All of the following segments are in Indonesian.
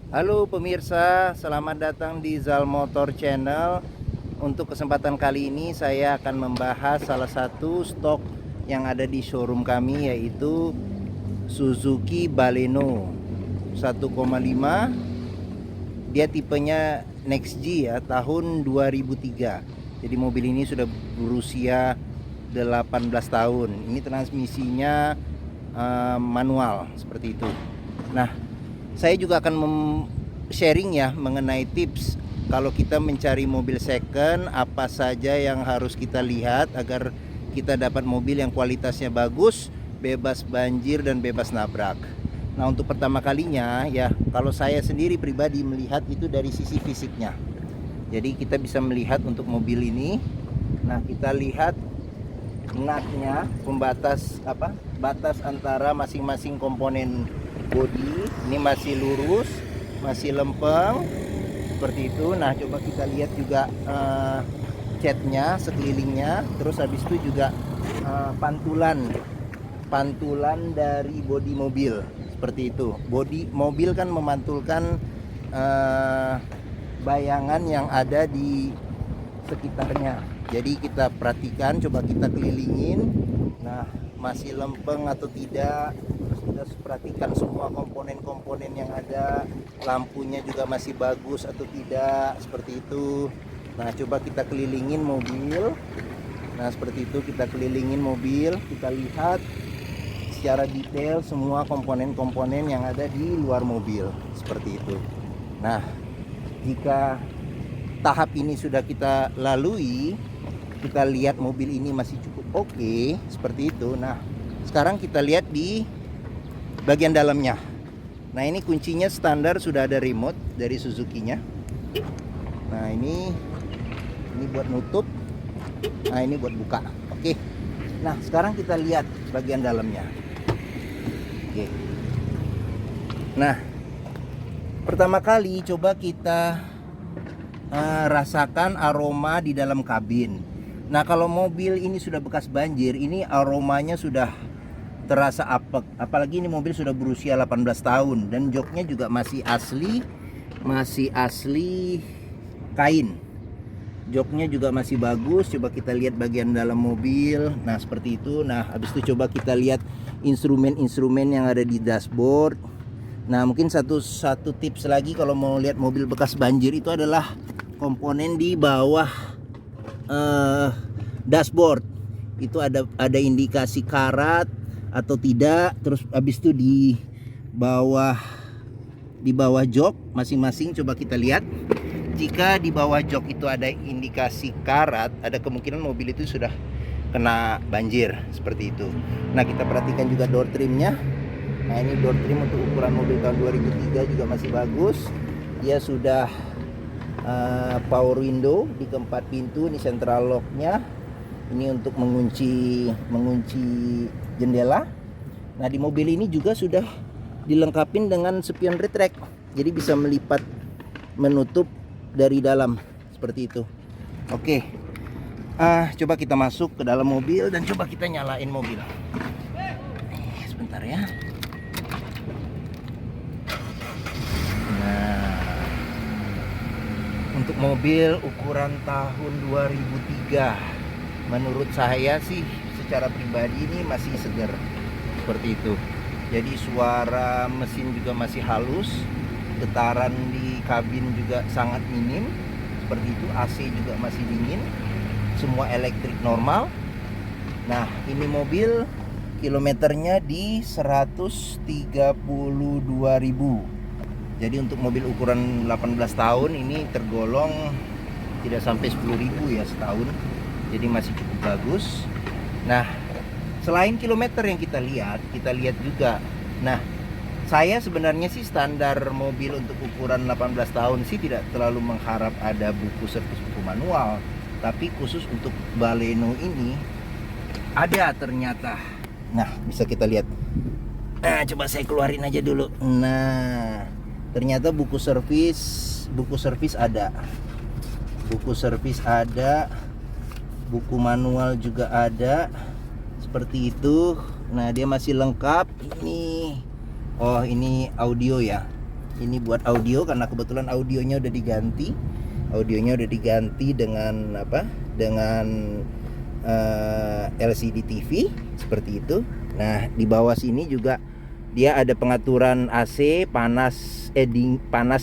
Halo pemirsa, selamat datang di Zal Motor Channel. Untuk kesempatan kali ini saya akan membahas salah satu stok yang ada di showroom kami, yaitu Suzuki Baleno 1,5. Dia tipenya Next G ya, tahun 2003. Jadi mobil ini sudah berusia 18 tahun. Ini transmisinya manual seperti itu. Nah, saya juga akan sharing ya mengenai tips kalau kita mencari mobil second, apa saja yang harus kita lihat agar kita dapat mobil yang kualitasnya bagus, bebas banjir dan bebas nabrak. Nah, untuk pertama kalinya ya, kalau saya sendiri pribadi melihat itu dari sisi fisiknya. Jadi kita bisa melihat untuk mobil ini. Nah, kita lihat nutnya, pembatas batas antara masing-masing komponen bodi ini masih lurus, masih lempeng seperti itu. Nah, coba kita lihat juga catnya sekelilingnya. Terus habis itu juga pantulan dari bodi mobil seperti itu. Bodi mobil kan memantulkan bayangan yang ada di sekitarnya. Jadi kita perhatikan, coba kita kelilingin. Nah, masih lempeng atau tidak. Terus kita perhatikan semua komponen-komponen yang ada, lampunya juga masih bagus atau tidak, seperti itu. Nah, coba kita kelilingin mobil. Nah, seperti itu kita kelilingin mobil, kita lihat secara detail semua komponen-komponen yang ada di luar mobil, seperti itu. Nah, jika tahap ini sudah kita lalui, kita lihat mobil ini masih cukup oke, seperti itu. Nah, sekarang kita lihat di bagian dalamnya. Nah, ini kuncinya standar, sudah ada remote dari Suzuki-nya. Nah, ini buat nutup. Nah, ini buat buka. Oke. Nah, sekarang kita lihat bagian dalamnya. Oke. Nah, pertama kali coba kita rasakan aroma di dalam kabin. Nah, kalau mobil ini sudah bekas banjir, ini aromanya sudah terasa apek. Apalagi ini mobil sudah berusia 18 tahun dan joknya juga masih asli kain. Joknya juga masih bagus. Coba kita lihat bagian dalam mobil. Nah, seperti itu. Nah, habis itu coba kita lihat instrumen-instrumen yang ada di dashboard. Nah, mungkin satu tips lagi kalau mau lihat mobil bekas banjir itu adalah komponen di bawah dashboard. Itu ada indikasi karat atau tidak. Terus habis itu di bawah jok masing-masing coba kita lihat. Jika di bawah jok itu ada indikasi karat, ada kemungkinan mobil itu sudah kena banjir, seperti itu. Nah, kita perhatikan juga door trimnya. Nah, ini door trim untuk ukuran mobil tahun 2003 juga masih bagus. Dia sudah power window di keempat pintu. Ini central locknya. Ini untuk mengunci jendela. Nah, di mobil ini juga sudah dilengkapi dengan spion retract. Jadi bisa melipat menutup dari dalam seperti itu. Oke. Coba kita masuk ke dalam mobil dan coba kita nyalain mobil. Sebentar ya. Untuk mobil ukuran tahun 2003, menurut saya sih secara pribadi ini masih segar, seperti itu. Jadi suara mesin juga masih halus, getaran di kabin juga sangat minim, seperti itu. AC juga masih dingin, semua elektrik normal. Nah, ini mobil kilometernya di 132.000. Jadi untuk mobil ukuran 18 tahun ini tergolong tidak sampai 10.000 ya setahun. Jadi masih cukup bagus. Nah, selain kilometer yang kita lihat juga. Nah, saya sebenarnya sih standar mobil untuk ukuran 18 tahun sih tidak terlalu mengharap ada buku servis buku manual. Tapi khusus untuk Baleno ini ada ternyata. Nah, bisa kita lihat. Nah, coba saya keluarin aja dulu. Nah, ternyata buku servis ada. Buku servis ada. Buku manual juga ada. Seperti itu. Nah, dia masih lengkap. Ini, oh ini audio ya. ini buat audio karena kebetulan audionya udah diganti. Audionya udah diganti dengan apa? Dengan LCD TV seperti itu. Nah, di bawah sini juga dia ada pengaturan AC, panas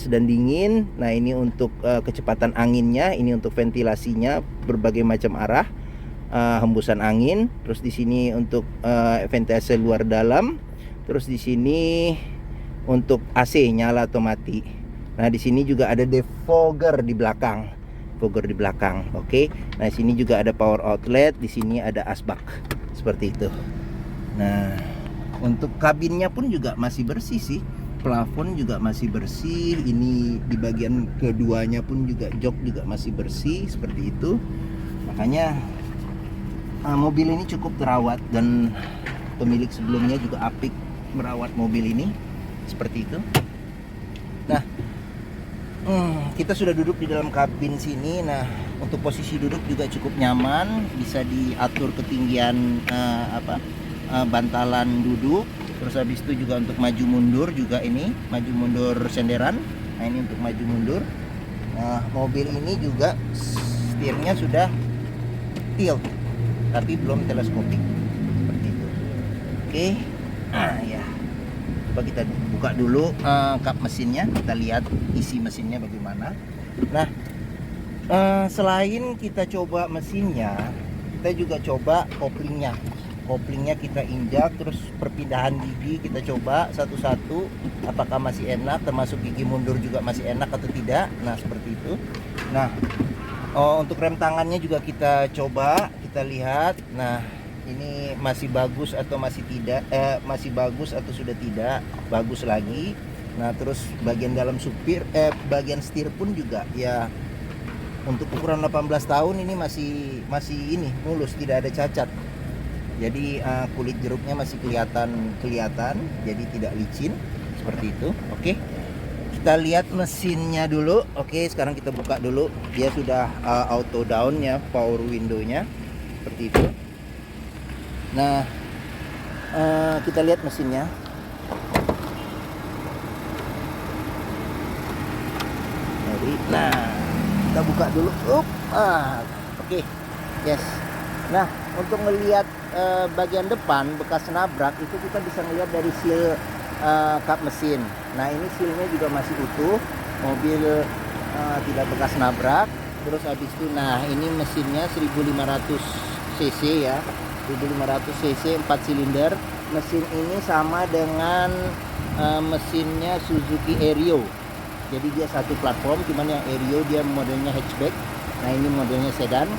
dan dingin. Nah, ini untuk kecepatan anginnya, ini untuk ventilasinya berbagai macam arah. Hembusan angin, terus di sini untuk ventilasi luar dalam, terus di sini untuk AC nyala atau mati. Nah, di sini juga ada defogger di belakang, Oke. Nah, di sini juga ada power outlet, di sini ada asbak seperti itu. Nah, untuk kabinnya pun juga masih bersih sih. Plafon juga masih bersih. Ini di bagian keduanya pun juga jok juga masih bersih seperti itu. Makanya mobil ini cukup terawat dan pemilik sebelumnya juga apik merawat mobil ini seperti itu. Nah, kita sudah duduk di dalam kabin sini. Nah, untuk posisi duduk juga cukup nyaman, bisa diatur ketinggian bantalan duduk. Terus habis itu juga untuk maju mundur juga ini, maju mundur senderan. Nah, ini untuk maju mundur. Nah, mobil ini juga setirnya sudah tilt tapi belum teleskopik seperti itu. Oke. Ya. Coba kita buka dulu kap mesinnya, kita lihat isi mesinnya bagaimana. Nah, selain kita coba mesinnya, kita juga coba koplingnya. Koplingnya kita injak, terus perpindahan gigi kita coba satu-satu apakah masih enak, termasuk gigi mundur juga masih enak atau tidak. Nah, seperti itu. Nah, untuk rem tangannya juga kita coba, kita lihat. Nah, ini masih bagus atau masih tidak, masih bagus atau sudah tidak bagus lagi. Nah, terus bagian dalam supir, bagian setir pun juga ya untuk ukuran 18 tahun ini masih ini mulus, tidak ada cacat. Jadi kulit jeruknya masih kelihatan, jadi tidak licin seperti itu. Oke. Kita lihat mesinnya dulu. Oke, sekarang kita buka dulu. Dia sudah auto down ya, power window-nya seperti itu. Nah, kita lihat mesinnya. Nah, kita buka dulu. Oke. Yes. Nah, untuk melihat bagian depan bekas nabrak itu kita bisa melihat dari seal kap mesin. Nah, ini sealnya juga masih utuh, mobil tidak bekas nabrak. Terus habis itu, nah ini mesinnya 1500 cc ya, 1500 cc 4 silinder. Mesin ini sama dengan mesinnya Suzuki Aerio. Jadi dia satu platform, cuman yang Aerio dia modelnya hatchback. Nah, ini modelnya sedan.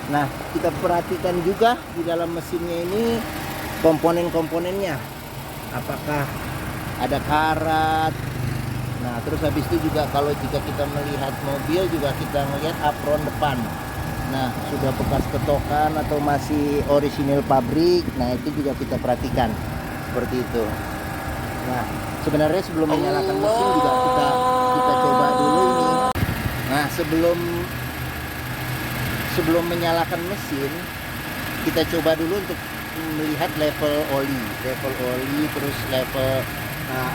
Nah, kita perhatikan juga di dalam mesinnya ini komponen-komponennya. Apakah ada karat. Nah, terus habis itu juga kalau jika kita melihat mobil juga kita melihat apron depan. Nah, sudah bekas ketokan atau masih orisinil pabrik. Nah, itu juga kita perhatikan seperti itu. Nah, sebenarnya sebelum menyalakan mesin juga kita coba dulu ini. Nah, sebelum menyalakan mesin kita coba dulu untuk melihat level oli, terus level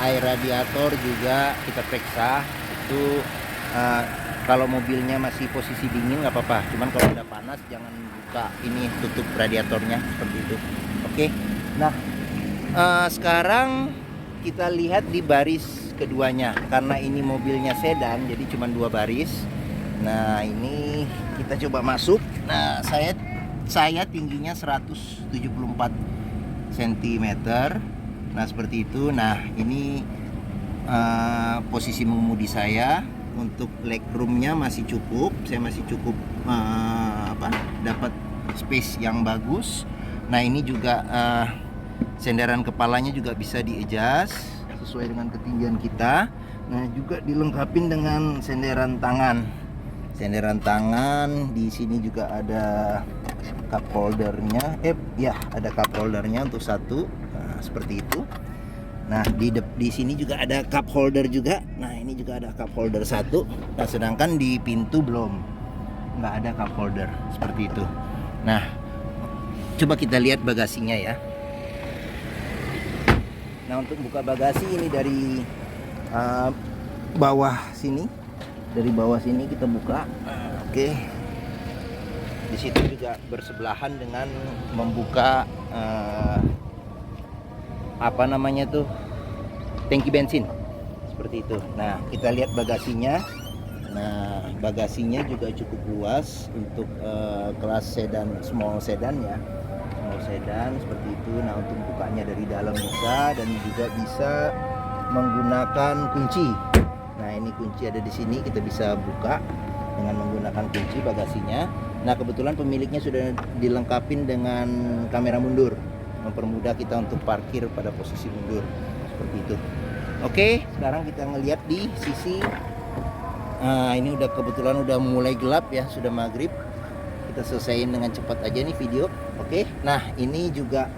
air radiator juga kita periksa. Itu kalau mobilnya masih posisi dingin nggak apa-apa, cuman kalau udah panas jangan buka ini, tutup radiatornya seperti itu. Oke. Nah, sekarang kita lihat di baris keduanya, karena ini mobilnya sedan jadi cuma 2 baris. Nah, ini kita coba masuk. Nah, saya tingginya 174 cm. Nah, seperti itu. Nah, ini posisi mengemudi saya. Untuk legroomnya masih cukup. Saya masih cukup dapat space yang bagus. Nah, ini juga senderan kepalanya juga bisa di-adjust sesuai dengan ketinggian kita. Nah, juga dilengkapi dengan senderan tangan. Di sini juga ada cup holdernya. Ada cup holdernya untuk satu. Nah, seperti itu. Nah, di sini juga ada cup holder juga. Nah, ini juga ada cup holder satu. Nah, sedangkan di pintu nggak ada cup holder seperti itu. Nah, coba kita lihat bagasinya ya. Nah, untuk buka bagasi ini dari bawah sini. Dari bawah sini kita buka. Oke. Di situ juga bersebelahan dengan membuka apa namanya tuh, tangki bensin seperti itu. Nah, kita lihat bagasinya. Nah, bagasinya juga cukup luas untuk kelas sedan, small sedan ya, small sedan seperti itu. Nah, untuk bukanya dari dalam bisa, dan juga bisa menggunakan kunci. Nah, ini kunci ada di sini, kita bisa buka dengan menggunakan kunci bagasinya. Nah, kebetulan pemiliknya sudah dilengkapi dengan kamera mundur, mempermudah kita untuk parkir pada posisi mundur seperti itu. Oke, sekarang kita ngelihat di sisi ini udah kebetulan udah mulai gelap ya, sudah maghrib. Kita selesaiin dengan cepat aja nih video. Oke, nah ini juga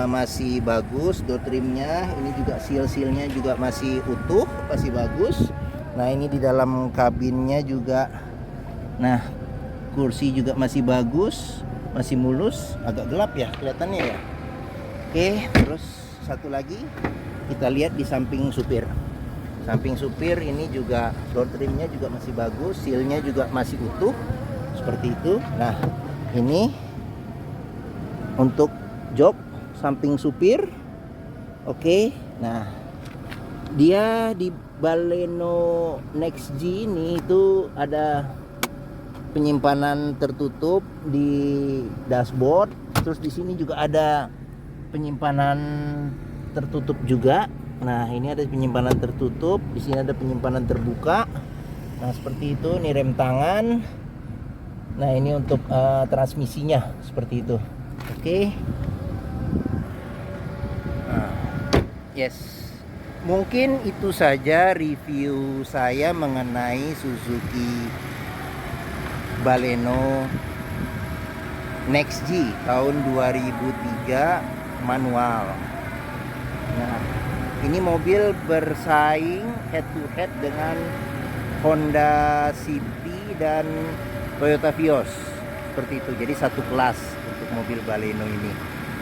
masih bagus door trimnya. Ini juga seal-sealnya juga masih utuh, masih bagus. Nah, ini di dalam kabinnya juga, nah kursi juga masih bagus, masih mulus. Agak gelap ya kelihatannya ya. Oke, terus satu lagi kita lihat di samping supir. Samping supir ini juga door trimnya juga masih bagus, sealnya juga masih utuh seperti itu. Nah, ini untuk jok samping supir. Oke, nah dia di Baleno Next G ini itu ada penyimpanan tertutup di dashboard. Terus di sini juga ada penyimpanan tertutup juga. Nah, ini ada penyimpanan tertutup, di sini ada penyimpanan terbuka. Nah, seperti itu. Ini rem tangan. Nah, ini untuk transmisinya seperti itu. Oke. Nah, yes. Mungkin itu saja review saya mengenai Suzuki Baleno Next G tahun 2003 manual. Nah, ini mobil bersaing head to head dengan Honda City dan Toyota Vios seperti itu. Jadi satu kelas untuk mobil Baleno ini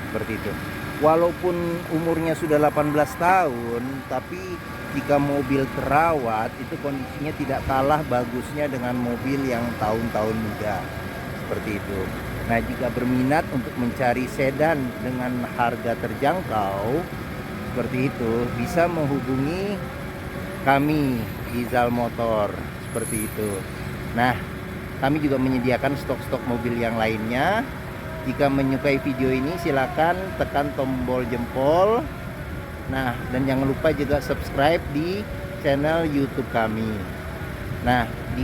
seperti itu. Walaupun umurnya sudah 18 tahun, tapi jika mobil terawat itu kondisinya tidak kalah bagusnya dengan mobil yang tahun-tahun muda seperti itu. Nah, jika berminat untuk mencari sedan dengan harga terjangkau seperti itu, bisa menghubungi kami di Zal Motor seperti itu. Nah, kami juga menyediakan stok-stok mobil yang lainnya. Jika menyukai video ini, silakan tekan tombol jempol. Nah, dan jangan lupa juga subscribe di channel YouTube kami. Nah, di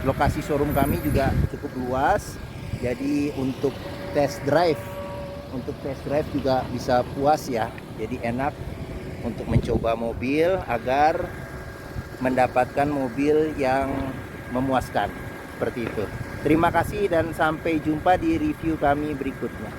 lokasi showroom kami juga cukup luas. Jadi untuk test drive juga bisa puas ya. Jadi enak untuk mencoba mobil agar mendapatkan mobil yang memuaskan seperti itu. Terima kasih dan sampai jumpa di review kami berikutnya.